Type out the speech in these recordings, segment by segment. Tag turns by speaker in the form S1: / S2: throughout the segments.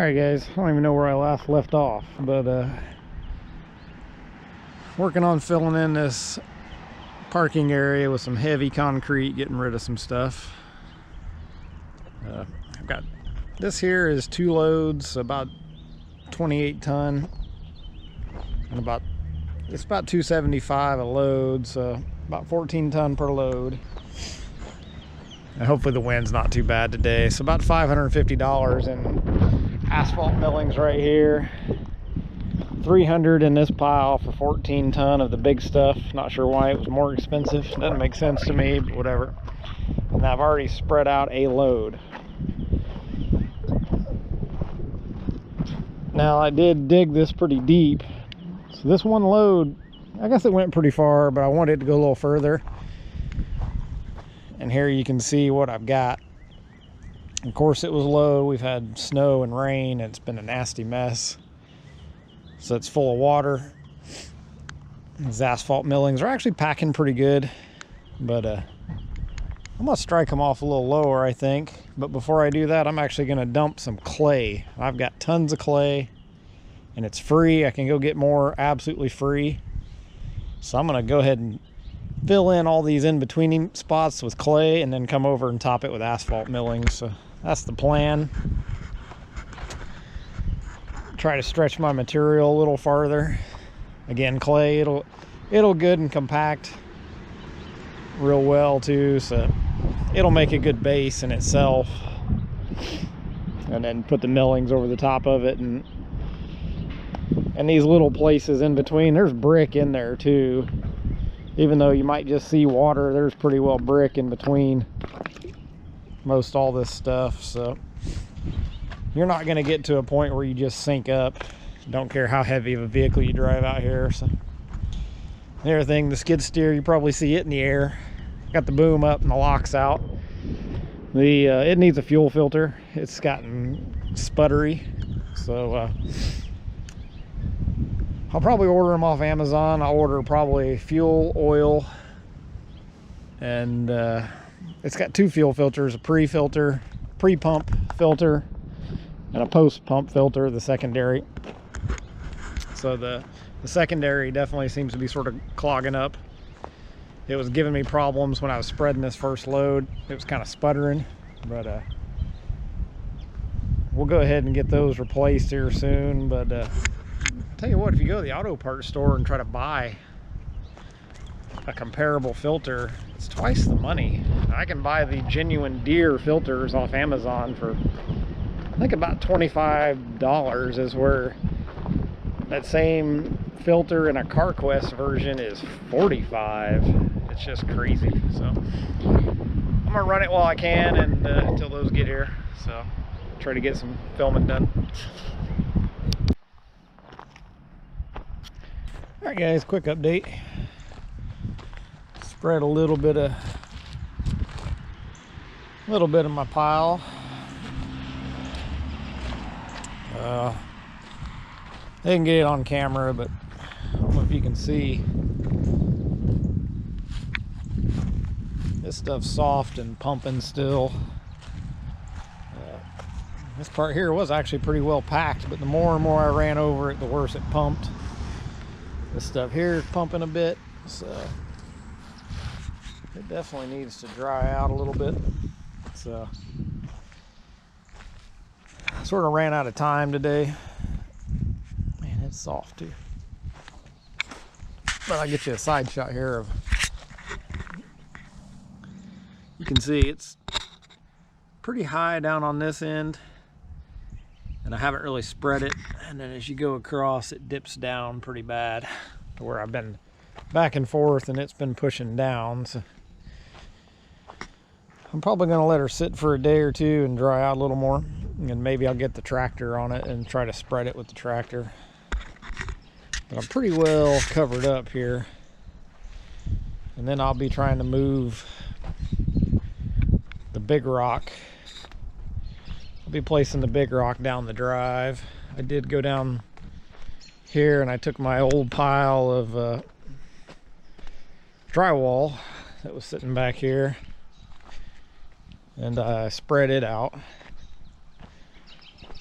S1: Alright guys, I don't even know where I last left off, but working on filling in this parking area with some heavy concrete, getting rid of some stuff. I've got, this here is 2 loads, about 28 ton, and it's about 275 a load, so about 14 ton per load. And hopefully the wind's not too bad today. So about $550 in asphalt millings right here. 300 in this pile for 14 ton of the big stuff. Not sure why it was more expensive. Doesn't make sense to me, but whatever. And I've already spread out a load. Now I did dig this pretty deep. So this one load, I guess it went pretty far, but I wanted it to go a little further. And here you can see what I've got. Of course it was low. We've had snow and rain. And it's been a nasty mess. So it's full of water. These asphalt millings are actually packing pretty good. But I'm going to strike them off a little lower, I think. But before I do that, I'm actually going to dump some clay. I've got tons of clay. And it's free. I can go get more absolutely free. So I'm going to go ahead and fill in all these in-between spots with clay and then come over and top it with asphalt millings. So that's the plan. Try to stretch my material a little farther. Again, clay, it'll good and compact real well too, so it'll make a good base in itself. And then put the millings over the top of it, and these little places in between, there's brick in there too. Even though you might just see water, there's pretty well brick in between most all this stuff. So you're not going to get to a point where you just sink up. Don't care how heavy of a vehicle you drive out here. So the other thing, the skid steer, you probably see it in the air. Got the boom up and the locks out. It needs a fuel filter. It's gotten sputtery. So I'll probably order them off Amazon. I'll order probably fuel, oil, and it's got 2 fuel filters, a pre-pump filter, and a post-pump filter, the secondary. So the secondary definitely seems to be sort of clogging up. It was giving me problems when I was spreading this first load. It was kind of sputtering, but we'll go ahead and get those replaced here soon. But tell you what, if you go to the auto parts store and try to buy a comparable filter, it's twice the money. I can buy the genuine Deere filters off Amazon for, I think, about $25, is where that same filter in a CarQuest version is $45. It's just crazy. So I'm gonna run it while I can, and until those get here. So try to get some filming done. Alright guys, quick update. Spread a little bit of my pile. I didn't get it on camera, but I don't know if you can see. This stuff's soft and pumping still. This part here was actually pretty well packed, but the more and more I ran over it, the worse it pumped. This stuff here is pumping a bit, so it definitely needs to dry out a little bit. So I sort of ran out of time today. Man, it's soft too. But I'll get you a side shot here of, you can see it's pretty high down on this end, and I haven't really spread it. And then as you go across, it dips down pretty bad to where I've been back and forth and it's been pushing down. So I'm probably going to let her sit for a day or two and dry out a little more, and maybe I'll get the tractor on it and try to spread it with the tractor. But I'm pretty well covered up here, and then I'll be trying to move the big rock. I'll be placing the big rock down the drive. I did go down here and I took my old pile of drywall that was sitting back and I spread it out.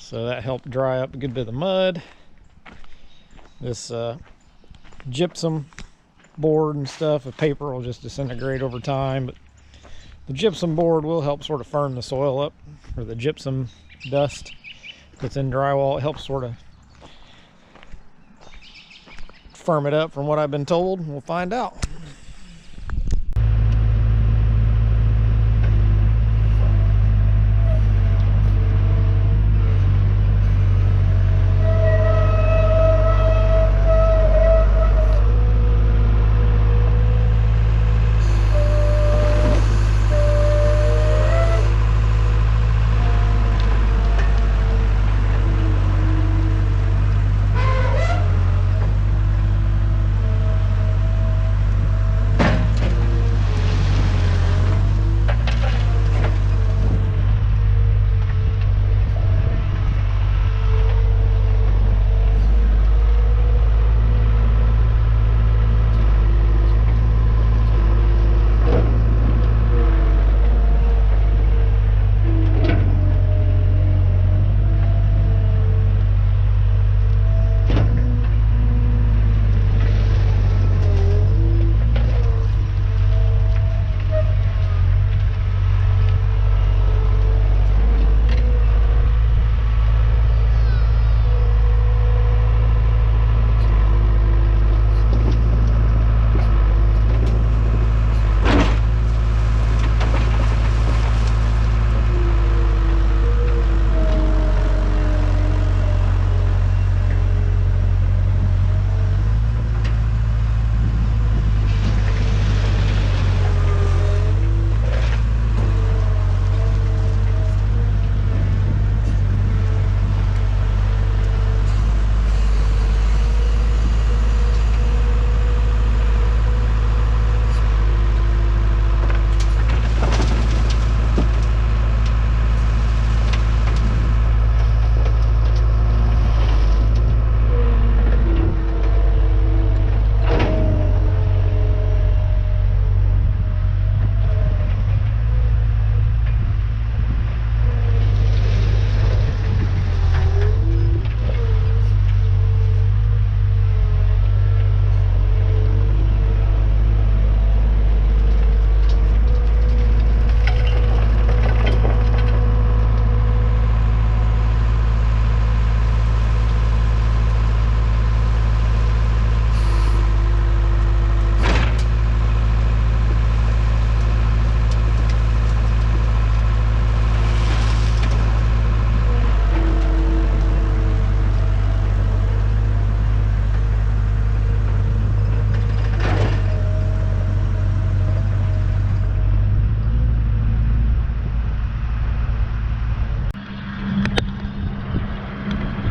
S1: So that helped dry up a good bit of the mud. This gypsum board and stuff, the paper will just disintegrate over time, but the gypsum board will help sort of firm the soil up, or the gypsum dust that's in drywall. It helps sort of firm it up from what I've been told. We'll find out.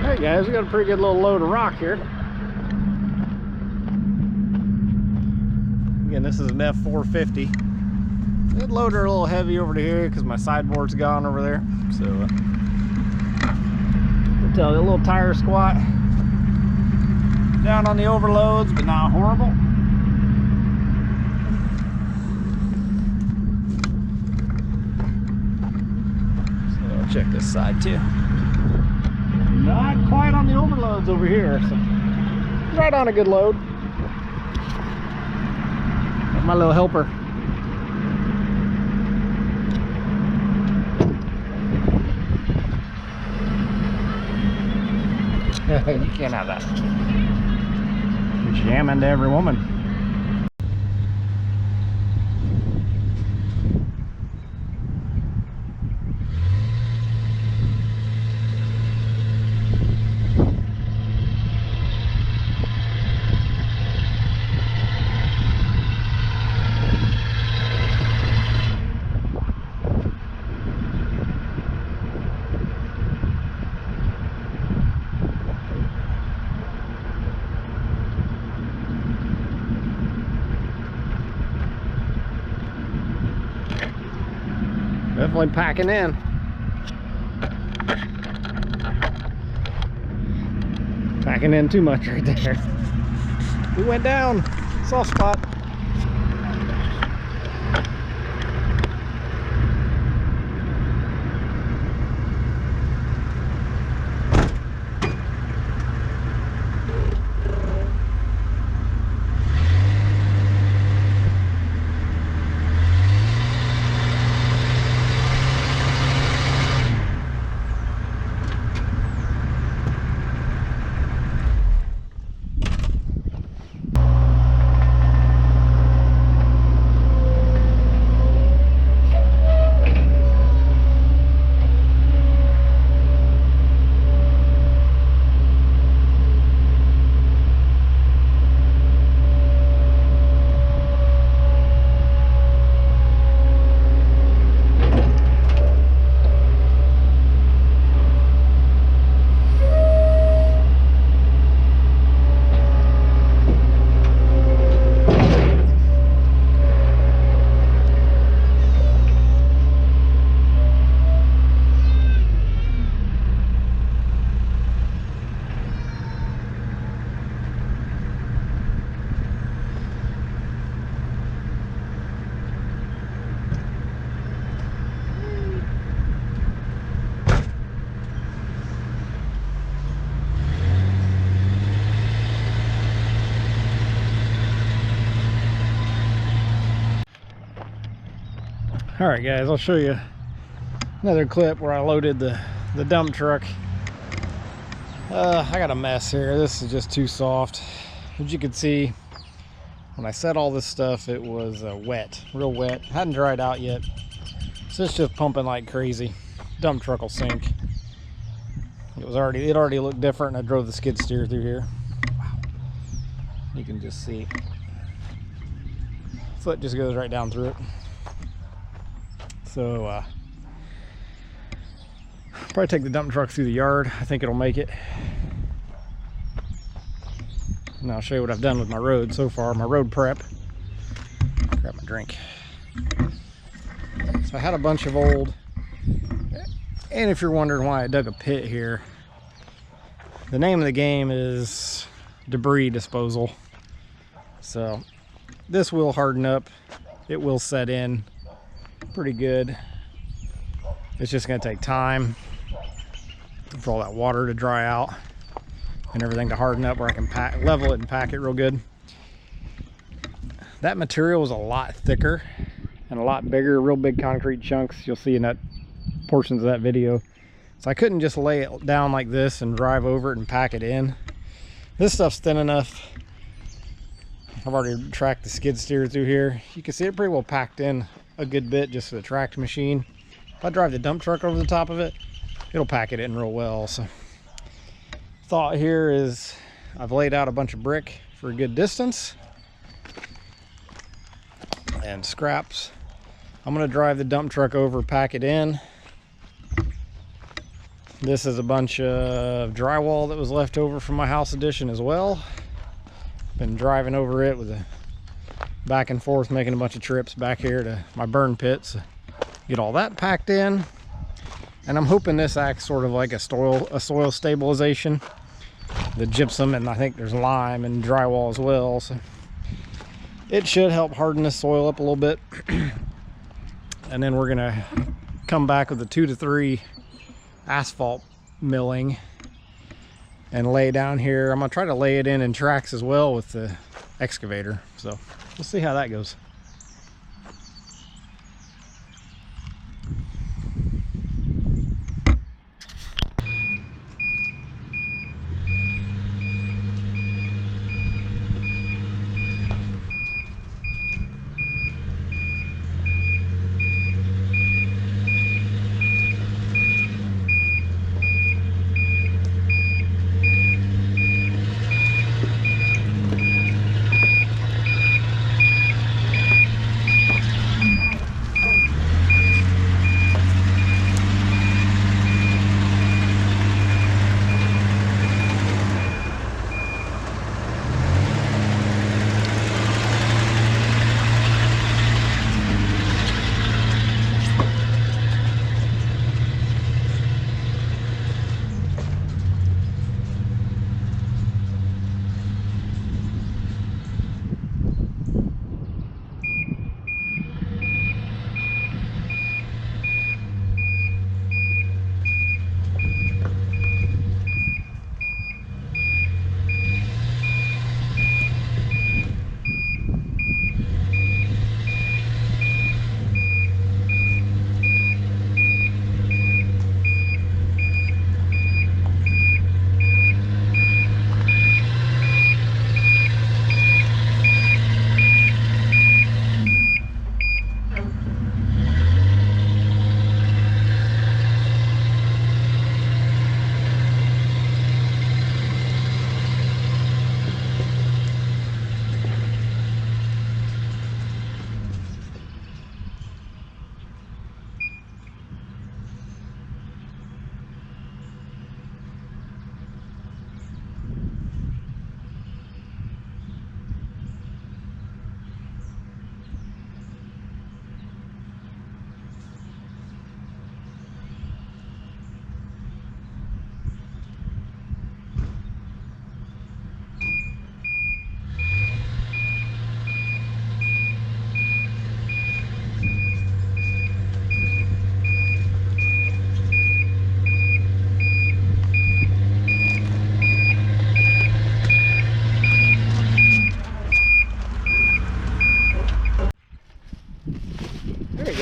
S1: Alright guys, we got a pretty good little load of rock here. Again, this is an F450. Did load her a little heavy over to here because my sideboard's gone over there. So, I'll tell you, a little tire squat. Down on the overloads, but not horrible. So I'll check this side too. Not quite on the overloads over here, so right on a good load. Got my little helper. You can't have that. Jam into every woman. Definitely packing in. Packing in too much right there. We went down. Soft spot. All right, guys, I'll show you another clip where I loaded the dump truck. I got a mess here. This is just too soft. As you can see, when I set all this stuff, it was wet, real wet. Hadn't dried out yet. So it's just pumping like crazy. Dump truck will sink. It already looked different, and I drove the skid steer through here. Wow. You can just see. Foot just goes right down through it. So probably take the dump truck through the yard. I think it'll make it. And I'll show you what I've done with my road so far, my road prep. Grab my drink. So I had a bunch of old, and if you're wondering why I dug a pit here, the name of the game is debris disposal. So this will harden up. It will set in pretty good. It's just going to take time for all that water to dry out and everything to harden up where I can level it and pack it real good. That material is a lot thicker and a lot bigger, real big concrete chunks. You'll see in that portions of that video. So I couldn't just lay it down like this and drive over it and pack it in. This stuff's thin enough. I've already tracked the skid steer through here. You can see it pretty well packed in a good bit just for the tracked machine. If I drive the dump truck over the top of it, it'll pack it in real well. So thought here is I've laid out a bunch of brick for a good distance and scraps. I'm going to drive the dump truck over, pack it in. This is a bunch of drywall that was left over from my house addition as well. Been driving over it with a back and forth, making a bunch of trips back here to my burn pits. Get all that packed in. And I'm hoping this acts sort of like a soil stabilization. The gypsum, and I think there's lime and drywall as well. So it should help harden the soil up a little bit. And then we're gonna come back with a 2 to 3 asphalt milling and lay down here. I'm gonna try to lay it in tracks as well with the excavator. So we'll see how that goes.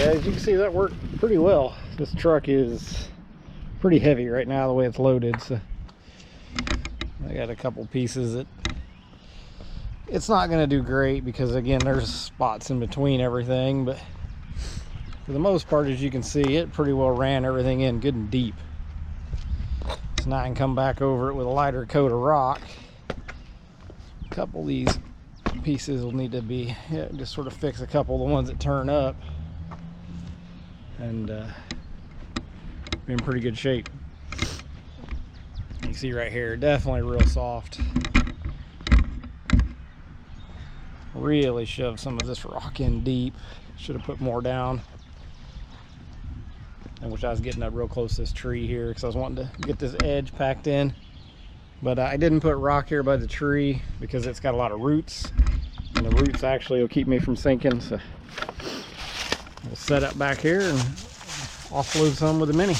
S1: guys, you can see that worked pretty well. This truck is pretty heavy right now the way it's loaded, so I got a couple pieces that it's not going to do great because again there's spots in between everything, but for the most part, as you can see, it pretty well ran everything in good and deep. So now I can come back over it with a lighter coat of rock. A couple of these pieces will need to be, just sort of fix a couple of the ones that turn up, and be in pretty good shape. You can see right here, definitely real soft. Really shoved some of this rock in deep. Should have put more down. I wish I was getting up real close to this tree here because I was wanting to get this edge packed in. But I didn't put rock here by the tree because it's got a lot of roots. And the roots actually will keep me from sinking. So we'll set up back here and offload some with the Mini.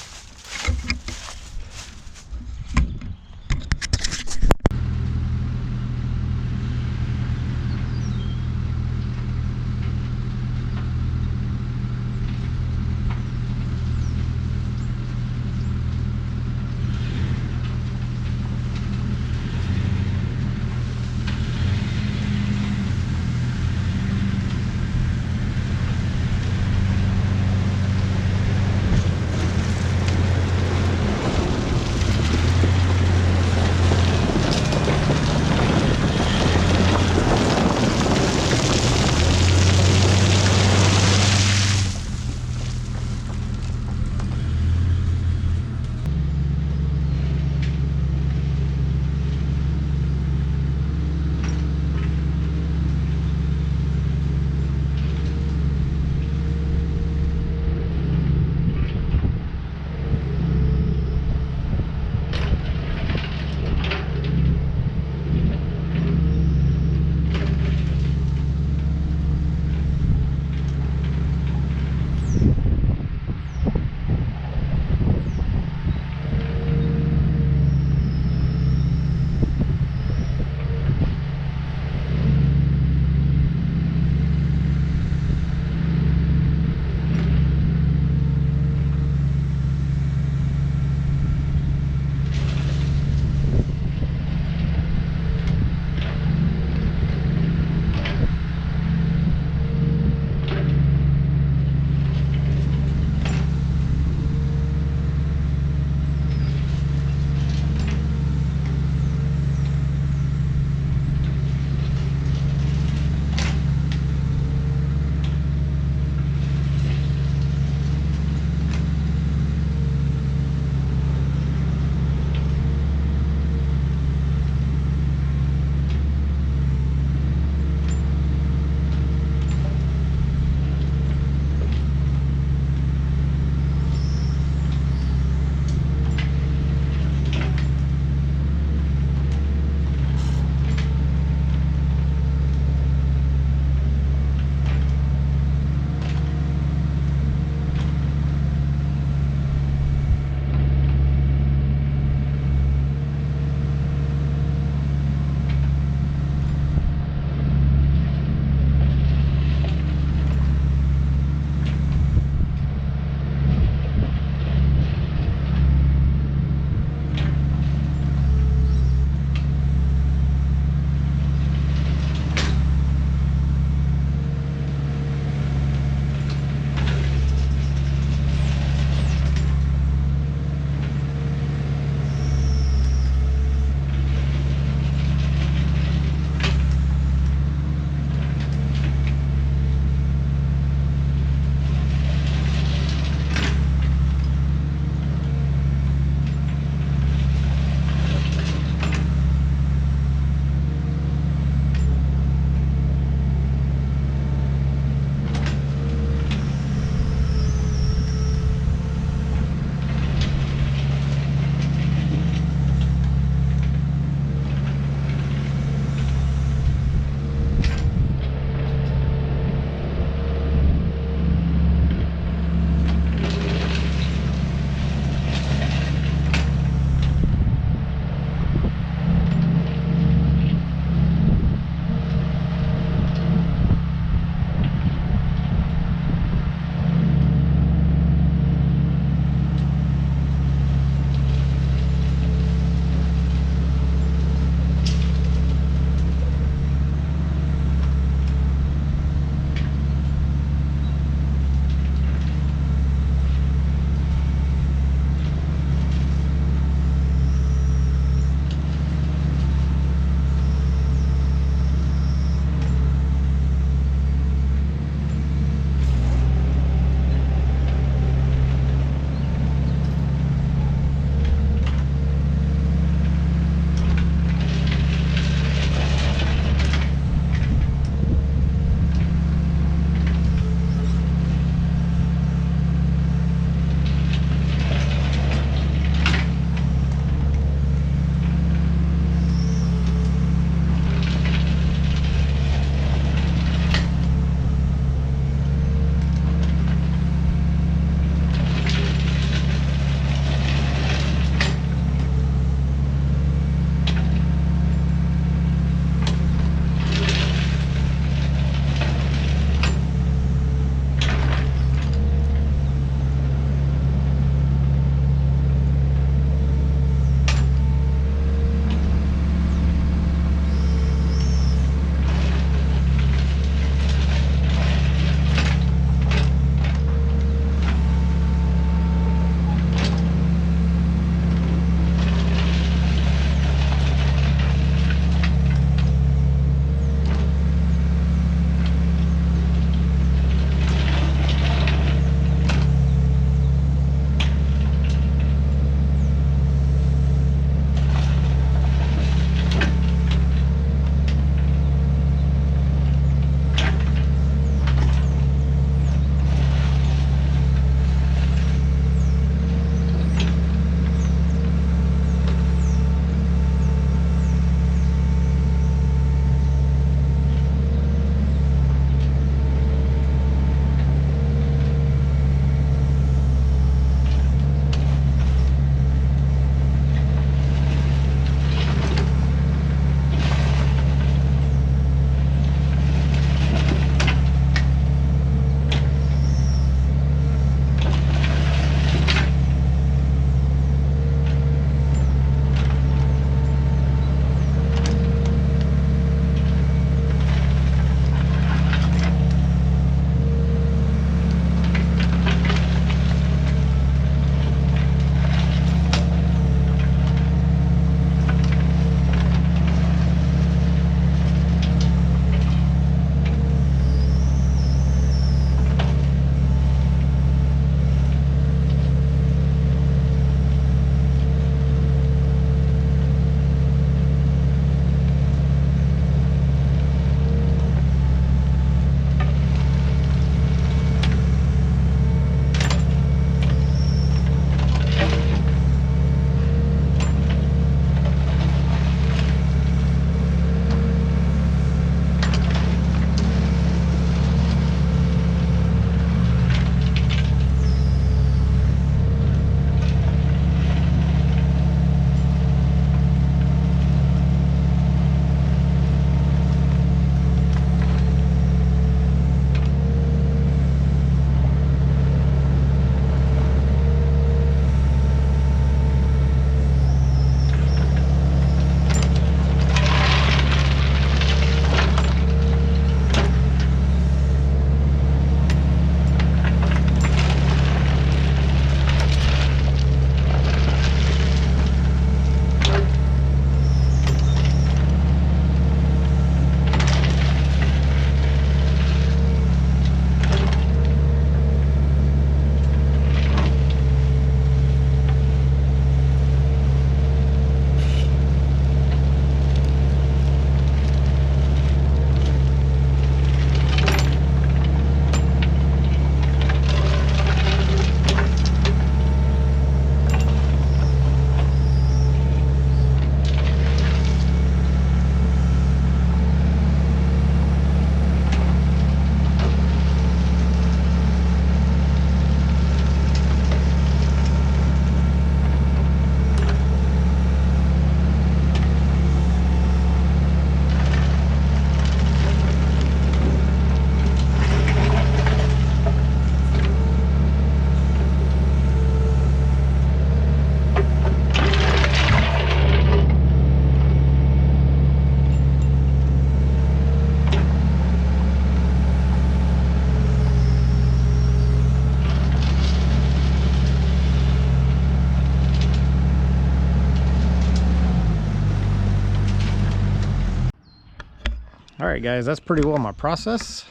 S1: right, guys, that's pretty well my process.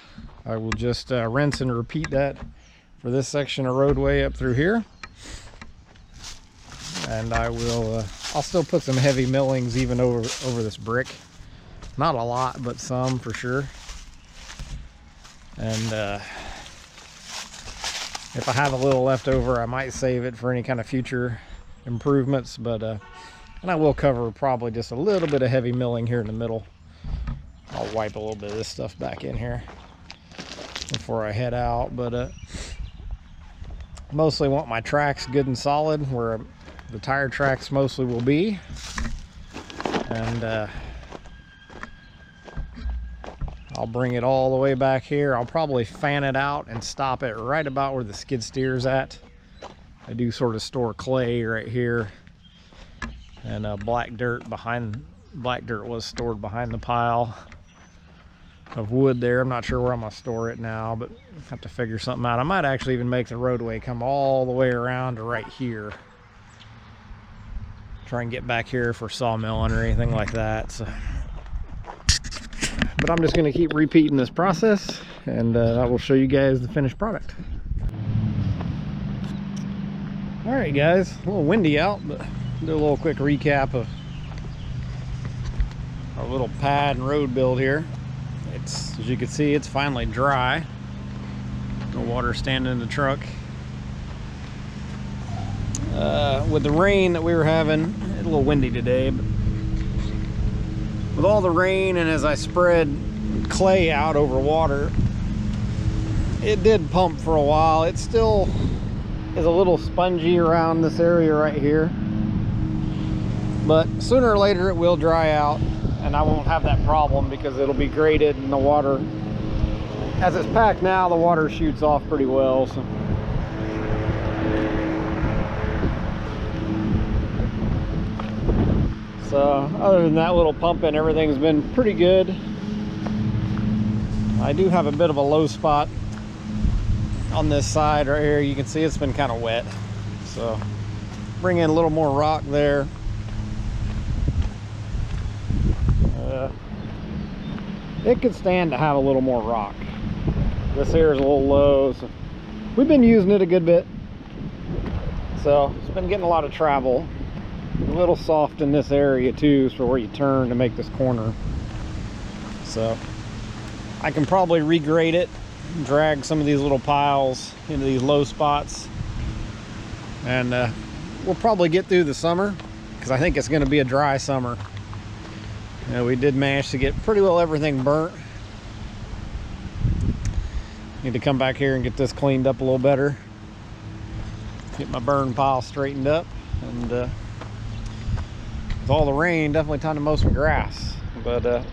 S1: I will just rinse and repeat that for this section of roadway up through here. And I will, I'll still put some heavy millings even over this brick. Not a lot, but some for sure. And if I have a little left over, I might save it for any kind of future improvements. But and I will cover probably just a little bit of heavy milling here in the middle. I'll wipe a little bit of this stuff back in here before I head out. But mostly want my tracks good and solid where the tire tracks mostly will be. And I'll bring it all the way back here. I'll probably fan it out and stop it right about where the skid steer's at. I do sort of store clay right here, and black dirt was stored behind the pile of wood there. I'm not sure where I'm gonna store it now, but I have to figure something out. I might actually even make the roadway come all the way around to right here. Try and get back here for sawmilling or anything like that. So, but I'm just gonna keep repeating this process, and I will show you guys the finished product. All right, guys, a little windy out, but do a little quick recap of our little pad and road build here. It's, as you can see, it's finally dry. No water standing in the truck. With the rain that we were having, it's a little windy today, but with all the rain and as I spread clay out over water, it did pump for a while. It still is a little spongy around this area right here, but sooner or later it will dry out and I won't have that problem because it'll be graded and the water, as it's packed now, the water shoots off pretty well. So other than that little pumping, everything's been pretty good. I do have a bit of a low spot on this side right here. You can see it's been kind of wet, so bring in a little more rock there. It could stand to have a little more rock. This here is a little low, so we've been using it a good bit, so it's been getting a lot of travel. A little soft in this area too, for where you turn to make this corner. So I can probably regrade it, drag some of these little piles into these low spots, and we'll probably get through the summer, because I think it's going to be a dry summer. You know, we did manage to get pretty well everything burnt. Need to come back here and get this cleaned up a little better, get my burn pile straightened up, and with all the rain, definitely time to mow some grass. But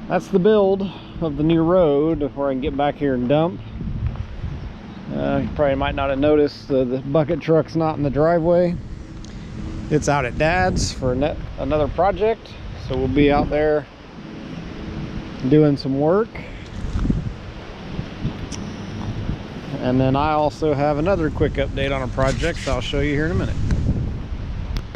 S1: that's the build of the new road where I can get back here and dump. You probably might not have noticed the bucket truck's not in the driveway. It's out at Dad's for another project, so we'll be out there doing some work. And then I also have another quick update on a project that I'll show you here in a minute.